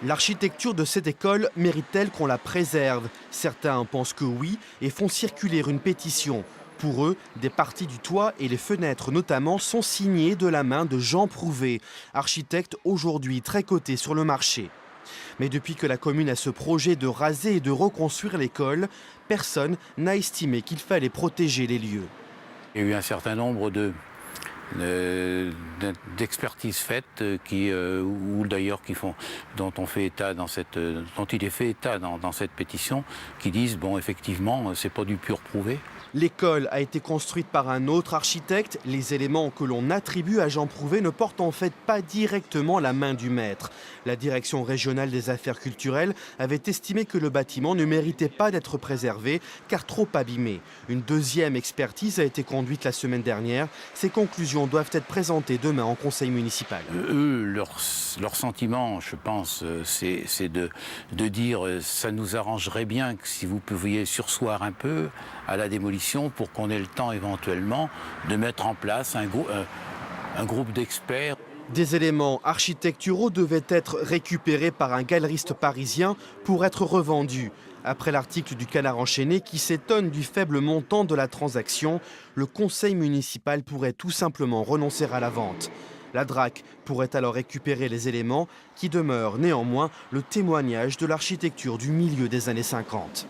L'architecture de cette école mérite-t-elle qu'on la préserve? Certains pensent que oui et font circuler une pétition. Pour eux, des parties du toit et les fenêtres notamment sont signées de la main de Jean Prouvé, architecte aujourd'hui très coté sur le marché. Mais depuis que la commune a ce projet de raser et de reconstruire l'école, personne n'a estimé qu'il fallait protéger les lieux. Il y a eu un certain nombre d'expertises faites ou d'ailleurs dont il est fait état dans cette pétition, qui disent bon, effectivement, c'est pas du pur prouvé. L'école a été construite par un autre architecte. Les éléments que l'on attribue à Jean Prouvé ne portent en fait pas directement la main du maître. La direction régionale des affaires culturelles avait estimé que le bâtiment ne méritait pas d'être préservé car trop abîmé. Une deuxième expertise a été conduite la semaine dernière. Ces conclusions doivent être présentées demain en conseil municipal. Eux, leur sentiment, je pense, c'est de dire ça nous arrangerait bien que si vous pouviez surseoir un peu à la démolition pour qu'on ait le temps éventuellement de mettre en place un groupe d'experts. Des éléments architecturaux devaient être récupérés par un galeriste parisien pour être revendus. Après l'article du Canard enchaîné qui s'étonne du faible montant de la transaction, le conseil municipal pourrait tout simplement renoncer à la vente. La DRAC pourrait alors récupérer les éléments qui demeurent néanmoins le témoignage de l'architecture du milieu des années 50.